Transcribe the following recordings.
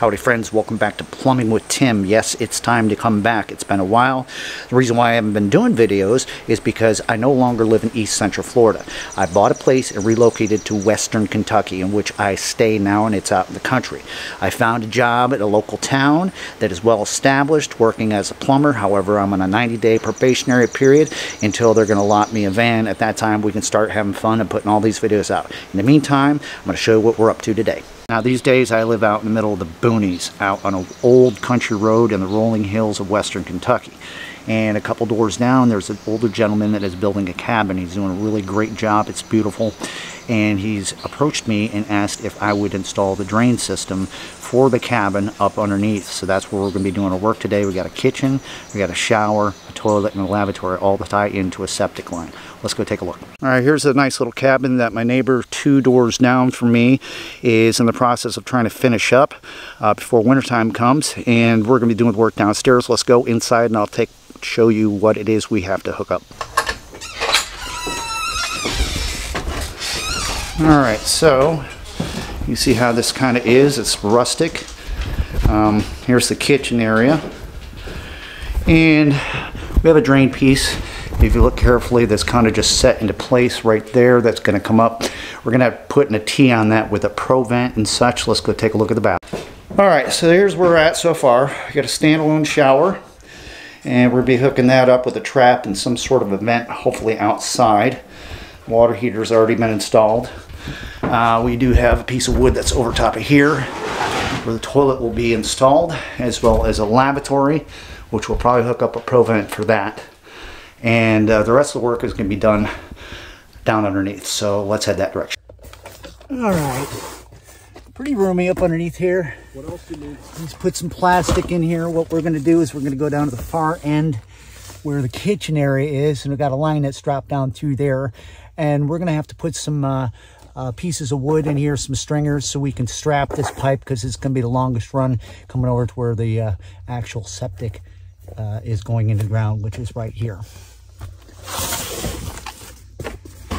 Howdy friends, welcome back to Plumbing with Tim. Yes, it's time to come back. It's been a while. The reason why I haven't been doing videos is because I no longer live in East Central Florida. I bought a place and relocated to Western Kentucky, in which I stay now, and it's out in the country. I found a job at a local town that is well established, working as a plumber. However, I'm on a 90-day probationary period until they're going to allot me a van. At that time, we can start having fun and putting all these videos out. In the meantime, I'm going to show you what we're up to today. Now these days I live out in the middle of the boonies, out on an old country road in the rolling hills of Western Kentucky. And a couple doors down there's an older gentleman that is building a cabin. He's doing a really great job. It's beautiful. And he's approached me and asked if I would install the drain system for the cabin up underneath. So that's where we're going to be doing our work today. We got a kitchen, we got a shower, a toilet, and a lavatory, all to tie into a septic line. Let's go take a look. All right, here's a nice little cabin that my neighbor 2 doors down from me is in the process of trying to finish up before wintertime comes. And we're going to be doing work downstairs. Let's go inside and I'll show you what it is we have to hook up. All right, so you see how this kind of is. It's rustic. Here's the kitchen area. And we have a drain piece. If you look carefully, that's kind of just set into place right there. That's going to come up. We're going to have to put in a T on that with a pro vent and such. Let's go take a look at the bath. All right, so here's where we're at so far. We got a standalone shower. And we'll be hooking that up with a trap and some sort of a vent, hopefully outside. Water heater's already been installed. We do have a piece of wood that's over top of here where the toilet will be installed, as well as a lavatory, which we'll probably hook up a pro vent for that. And the rest of the work is going to be done down underneath. So let's head that direction. All right. Pretty roomy up underneath here. What else do you need? Let's put some plastic in here. What we're going to do is we're going to go down to the far end where the kitchen area is, and we've got a line that's dropped down through there. And we're going to have to put some pieces of wood in here, some stringers, so we can strap this pipe, because it's going to be the longest run coming over to where the actual septic is going into the ground, which is right here.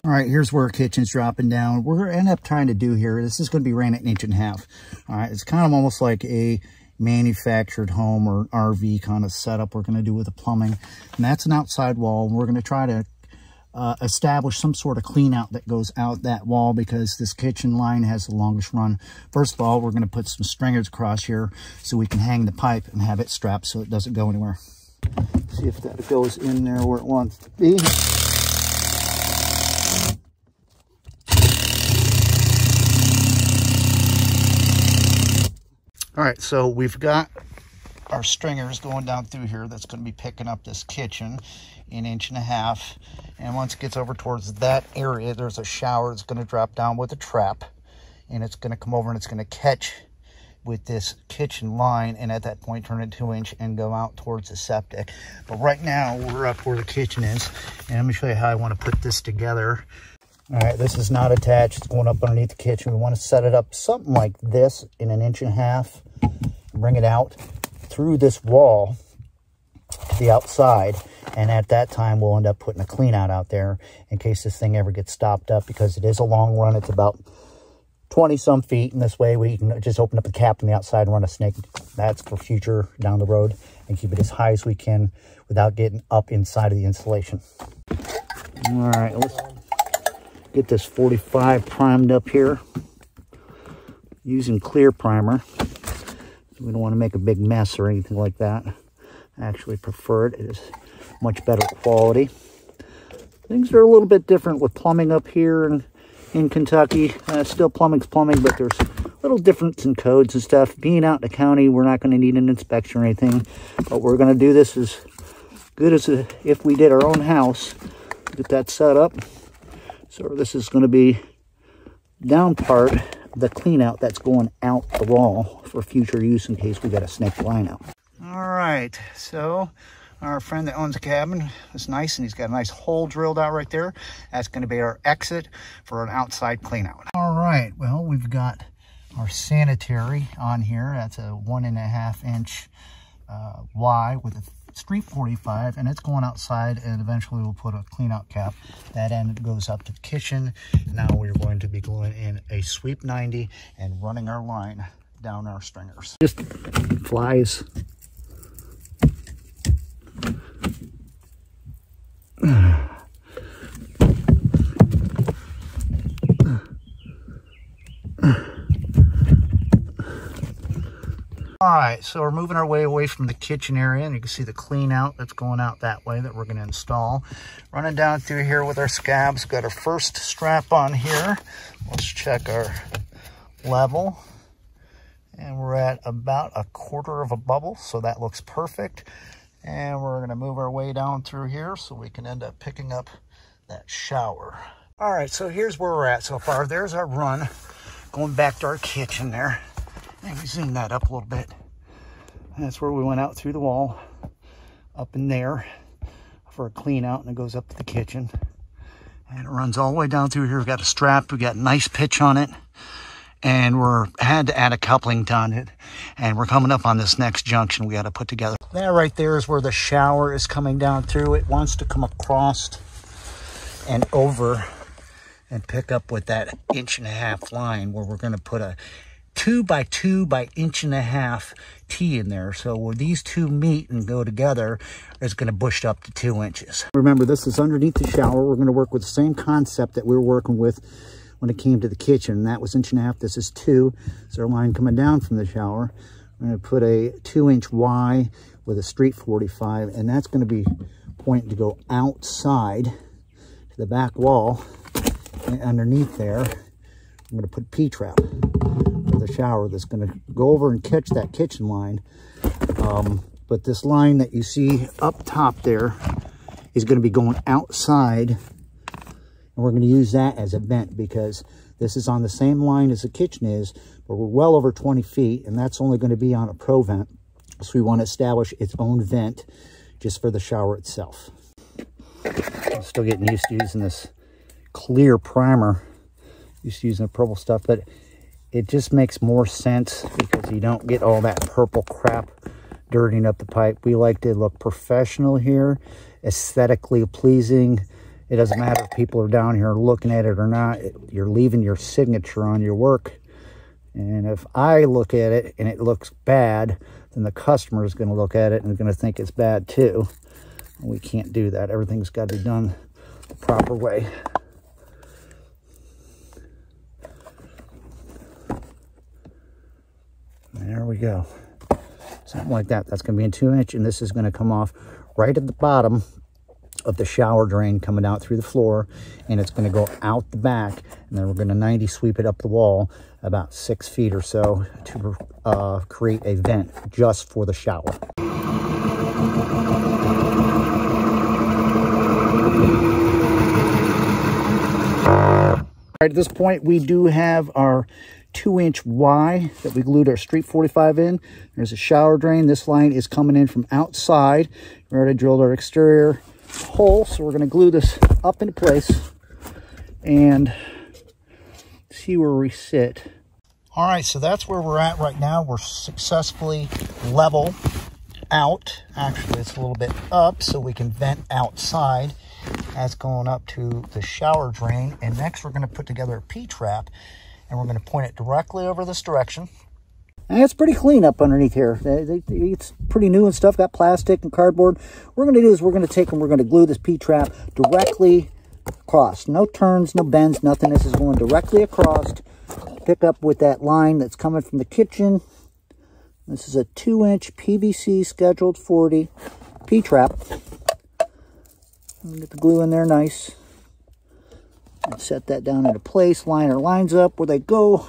All right, here's where our kitchen's dropping down. We're going to end up trying to do here, this is going to be ran at 1.5 inches. All right, it's kind of almost like a manufactured home or RV kind of setup we're going to do with the plumbing. And that's an outside wall. And we're going to try to establish some sort of clean out that goes out that wall, because this kitchen line has the longest run. First of all, we're going to put some stringers across here so we can hang the pipe and have it strapped so it doesn't go anywhere. See if that goes in there where it wants to be. All right, so we've got our stringers going down through here. That's going to be picking up this kitchen in 1.5 inches. And once it gets over towards that area, there's a shower that's going to drop down with a trap. And it's going to come over and it's going to catch with this kitchen line. And at that point, turn it 2 inch and go out towards the septic. But right now, we're up where the kitchen is. And let me show you how I want to put this together. All right, this is not attached. It's going up underneath the kitchen. We want to set it up something like this in 1.5 inches. Bring it out through this wall to the outside. And at that time, we'll end up putting a clean out there in case this thing ever gets stopped up, because it is a long run. It's about 20-some feet. And this way, we can just open up the cap on the outside and run a snake. That's for future down the road, and keep it as high as we can without getting up inside of the insulation. All right, let's get this 45 primed up here using clear primer. We don't want to make a big mess or anything like that. I actually prefer it. It is much better quality. Things are a little bit different with plumbing up here in Kentucky. Still plumbing's plumbing, but there's a little difference in codes and stuff. Being out in the county, we're not going to need an inspection or anything, but we're going to do this as good as if we did our own house. Get that set up. So this is going to be down part, the clean out that's going out the wall for future use in case we got to snake the line out. All right, so our friend that owns the cabin is nice, and he's got a nice hole drilled out right there. That's going to be our exit for an outside clean out. All right, well, we've got our sanitary on here. That's a 1.5 inch Y with a street 45, and it's going outside, and eventually we'll put a clean out cap. That end goes up to the kitchen. Now we're going to be gluing in a sweep 90 and running our line down our stringers. Just flies. All right, so we're moving our way away from the kitchen area, and you can see the clean out that's going out that way that we're going to install. Running down through here with our scabs, got our first strap on here. Let's check our level, and we're at about 1/4 of a bubble, so that looks perfect. And we're going to move our way down through here so we can end up picking up that shower. All right, so here's where we're at so far. There's our run going back to our kitchen there. Maybe zoom that up a little bit. And that's where we went out through the wall, up in there for a clean out, and it goes up to the kitchen. And it runs all the way down through here. We've got a strap, we got nice pitch on it, and had to add a coupling on it. And we're coming up on this next junction we got to put together. That right there is where the shower is coming down through. It wants to come across and over and pick up with that 1.5-inch line where we're going to put a 2 by 2 by 1.5 inch T in there. So where these two meet and go together, it's going to bush up to 2 inches. Remember, this is underneath the shower. We're going to work with the same concept that we were working with when it came to the kitchen. And that was 1.5 inches. This is 2. So our line coming down from the shower. We're going to put a 2-inch Y with a street 45, and that's going to be pointing to go outside to the back wall. And underneath there, I'm going to put P-trap for the shower that's going to go over and catch that kitchen line. But this line that you see up top there is going to be going outside, and we're going to use that as a vent because this is on the same line as the kitchen is, but we're well over 20 feet, and that's only going to be on a pro vent. So we want to establish its own vent just for the shower itself. I'm still getting used to using this clear primer. Used to using the purple stuff, but it just makes more sense because you don't get all that purple crap dirtying up the pipe. We like to look professional here, aesthetically pleasing. It doesn't matter if people are down here looking at it or not. You're leaving your signature on your work. And if I look at it and it looks bad, then the customer is going to look at it and going to think it's bad too. We can't do that. Everything's got to be done the proper way. There we go. Something like that. That's going to be in 2 inch, and this is going to come off right at the bottom of the shower drain coming out through the floor, and it's going to go out the back, and then we're going to 90 sweep it up the wall about 6 feet or so to create a vent just for the shower. All right, at this point we do have our 2-inch Y that we glued our street 45 in. There's a shower drain. This line is coming in from outside. We already drilled our exterior hole, so we're going to glue this up into place and see where we sit. All right, so that's where we're at right now. We're successfully level out. Actually, it's a little bit up so we can vent outside. That's going up to the shower drain. And next we're going to put together a P-trap, and we're going to point it directly over this direction. And it's pretty clean up underneath here. It's pretty new and stuff. Got plastic and cardboard. What we're going to do is we're going to take and we're going to glue this P-trap directly across. No turns, no bends, nothing. This is going directly across. Pick up with that line that's coming from the kitchen. This is a 2-inch PVC scheduled 40 P-trap. Get the glue in there nice. And set that down into place. Line our lines up where they go.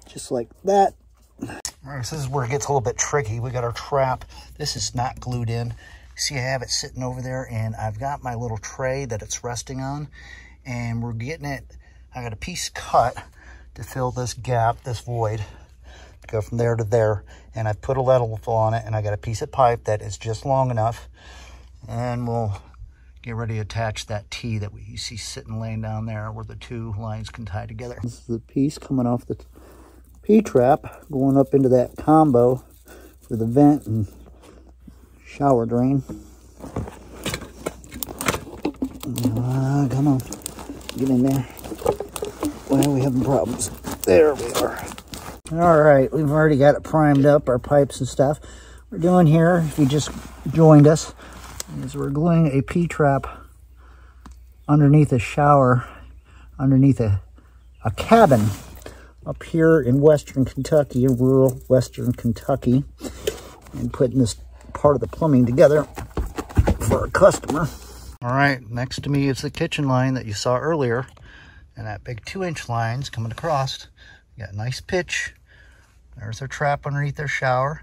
Just like that. All right, so this is where it gets a little bit tricky. We got our trap. This is not glued in. See, I have it sitting over there, and I've got my little tray that it's resting on, and we're getting it. I got a piece cut to fill this gap, this void, go from there to there, and I put a level on it, and I got a piece of pipe that is just long enough, and we'll get ready to attach that T that you see sitting laying down there where the two lines can tie together. This is the piece coming off the P-trap going up into that combo for the vent and shower drain. Come on, get in there. Well, we having problems. There we are. All right, we've already got it primed up, our pipes and stuff. We're doing here, if you just joined us, is we're gluing a P-trap underneath a shower, underneath a cabin up here in western Kentucky, in rural western Kentucky, and putting this part of the plumbing together for our customer. All right, next to me is the kitchen line that you saw earlier, and that big 2-inch line's coming across. You got a nice pitch. There's our trap underneath their shower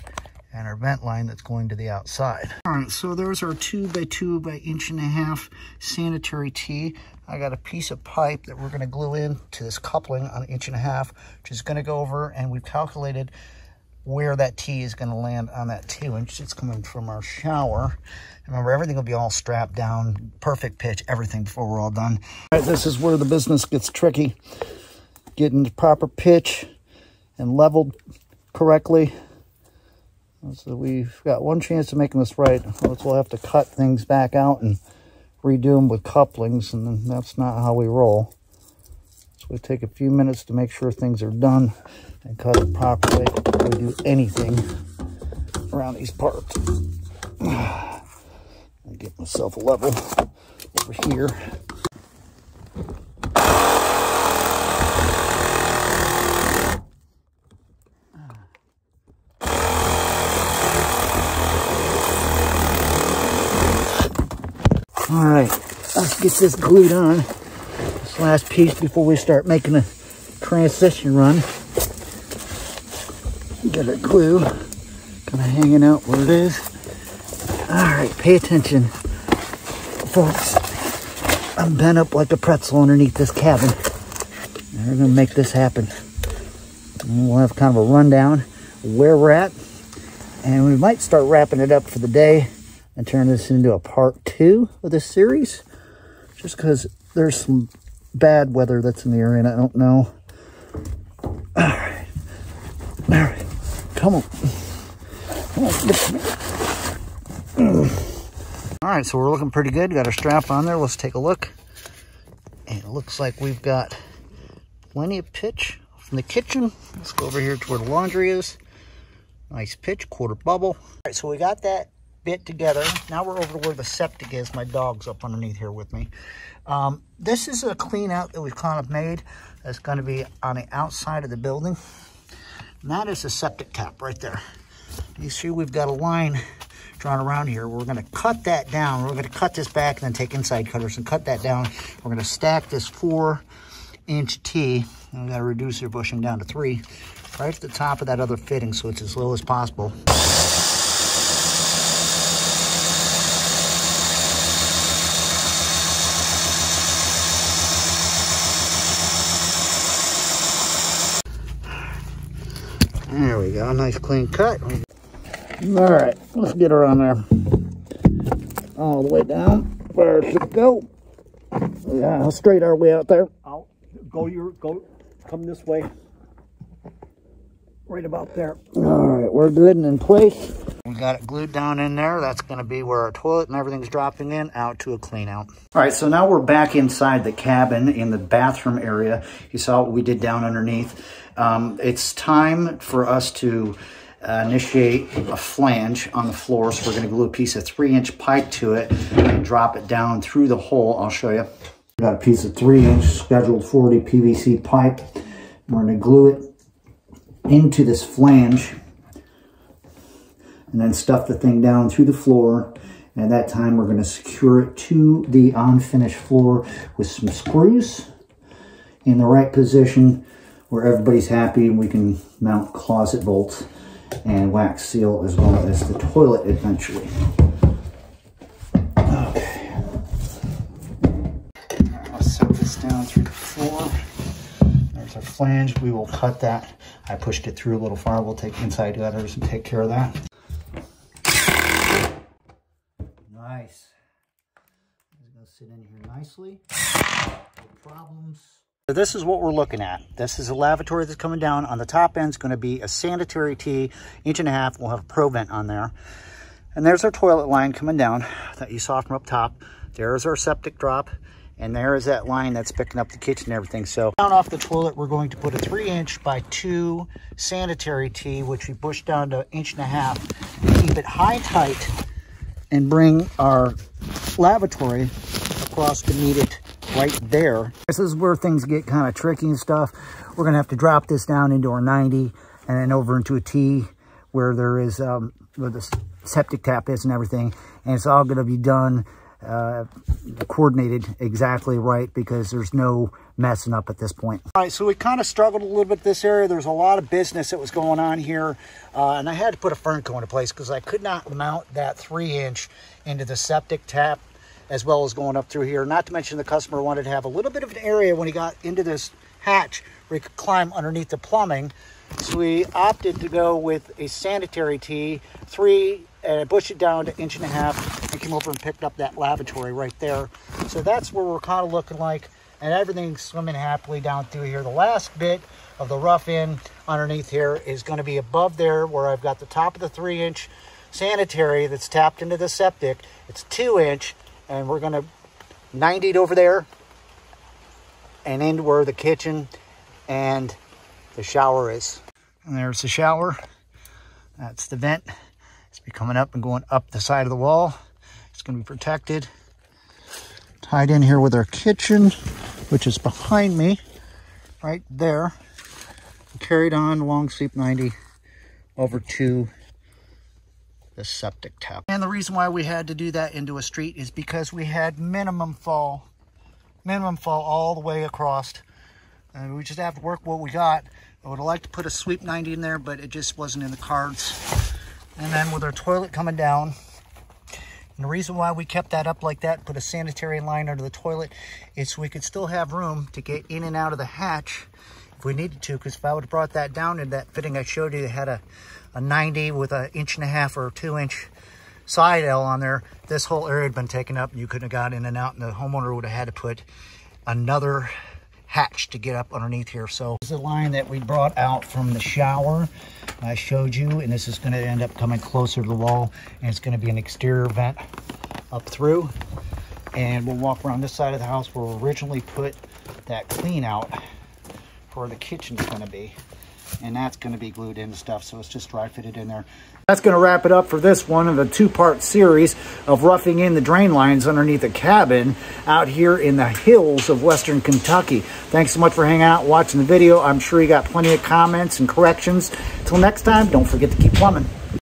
and our vent line that's going to the outside. All right, so there's our 2x2 by 1.5 inch sanitary tee. I got a piece of pipe that we're going to glue in to this coupling on 1.5 inch, which is going to go over, and we've calculated where that tee is going to land on that 2-inch. It's coming from our shower. Remember, everything will be all strapped down, perfect pitch, everything before we're all done. All right, this is where the business gets tricky. Getting the proper pitch and leveled correctly. So we've got one chance of making this right. We'll have to cut things back out and redo them with couplings, and then that's not how we roll. So we take a few minutes to make sure things are done and cut it properly before we do anything around these parts. I get myself a level over here. All right, let's get this glued on, this last piece, before we start making a transition run. Get our glue kind of hanging out where it is. All right, pay attention, folks. I'm bent up like a pretzel underneath this cabin. And we're gonna make this happen. And we'll have kind of a rundown of where we're at, and we might start wrapping it up for the day and turn this into a part 2 of this series, just because there's some bad weather that's in the area and I don't know. All right, come on, get to me. All right, so we're looking pretty good. Got our strap on there. Let's take a look. And it looks like we've got plenty of pitch from the kitchen. Let's go over here to where the laundry is. Nice pitch, quarter bubble. All right, so we got that bit together. Now we're over to where the septic is. My dog's up underneath here with me. This is a clean out that we've kind of made. That's going to be on the outside of the building. And that is the septic tap right there. You see we've got a line drawn around here. We're going to cut that down. We're going to cut this back and then take inside cutters and cut that down. We're going to stack this 4-inch tee. And we've got to reduce your bushing down to 3, right at the top of that other fitting, so it's as low as possible. There we go, nice clean cut. All right, let's get her on there. All the way down, where it should go. Yeah, straight our way out there. I'll go come this way. Right about there. All right, we're good and in place. We got it glued down in there. That's going to be where our toilet and everything's dropping in, out to a clean out. All right, so now we're back inside the cabin in the bathroom area. You saw what we did down underneath. It's time for us to initiate a flange on the floor. So we're going to glue a piece of 3-inch pipe to it and drop it down through the hole. I'll show you. We got a piece of 3-inch scheduled 40 PVC pipe. We're going to glue it into this flange and then stuff the thing down through the floor. And at that time, we're going to secure it to the unfinished floor with some screws in the right position where everybody's happy, and we can mount closet bolts and wax seal as well as the toilet eventually. Okay. I'll set this down through the floor. There's our flange. We will cut that. I pushed it through a little far. We'll take inside gutters and take care of that. Nice. It's going to sit in here nicely. No problems. So this is what we're looking at. This is a lavatory that's coming down. On the top end is going to be a sanitary tee, 1.5 inches. We'll have a pro vent on there. And there's our toilet line coming down that you saw from up top. There's our septic drop. And there is that line that's picking up the kitchen and everything. So down off the toilet, we're going to put a 3" by 2 sanitary tee, which we push down to 1.5 inches, keep it high tight, and bring our lavatory across to meet it right there. This is where things get kind of tricky and stuff. We're gonna have to drop this down into our 90 and then over into a T where there is where the septic tap is and everything, and it's all gonna be done coordinated exactly right because there's no messing up at this point. All right, so we kind of struggled a little bit this area. There's a lot of business that was going on here, and I had to put a furnicle into place because I could not mount that 3" into the septic tap as well as going up through here. Not to mention the customer wanted to have a little bit of an area when he got into this hatch where he could climb underneath the plumbing. So we opted to go with a sanitary tee, 3, and push it down to 1.5 inches, and came over and picked up that lavatory right there. So that's where we're kind of looking like, and everything's swimming happily down through here. The last bit of the rough end underneath here is going to be above there where I've got the top of the 3" sanitary that's tapped into the septic. It's 2", and we're going to 90 it over there and into where the kitchen and the shower is. And there's the shower. That's the vent. It's be coming up and going up the side of the wall. It's going to be protected. Tied in here with our kitchen, which is behind me, right there. Carried on along Sweep 90 over to the septic tap. And the reason why we had to do that into a street is because we had minimum fall all the way across. And we just have to work what we got. I would have liked to put a Sweep 90 in there, but it just wasn't in the cards. And then with our toilet coming down, and the reason why we kept that up like that, put a sanitary line under the toilet, is so we could still have room to get in and out of the hatch if we needed to. Because if I would have brought that down in that fitting I showed you, it had a 90 with a 1.5 or 2" side L on there, this whole area had been taken up and you couldn't have got in and out, and the homeowner would have had to put another hatch to get up underneath here. So this is the line that we brought out from the shower I showed you, and this is going to end up coming closer to the wall, and it's going to be an exterior vent up through. And we'll walk around this side of the house where we originally put that clean out for where the kitchen's going to be, and that's going to be glued in and stuff, so it's just dry fitted in there. That's going to wrap it up for this one of the 2-part series of roughing in the drain lines underneath the cabin out here in the hills of Western Kentucky. Thanks so much for hanging out, watching the video. I'm sure you got plenty of comments and corrections. Till next time, don't forget to keep plumbing.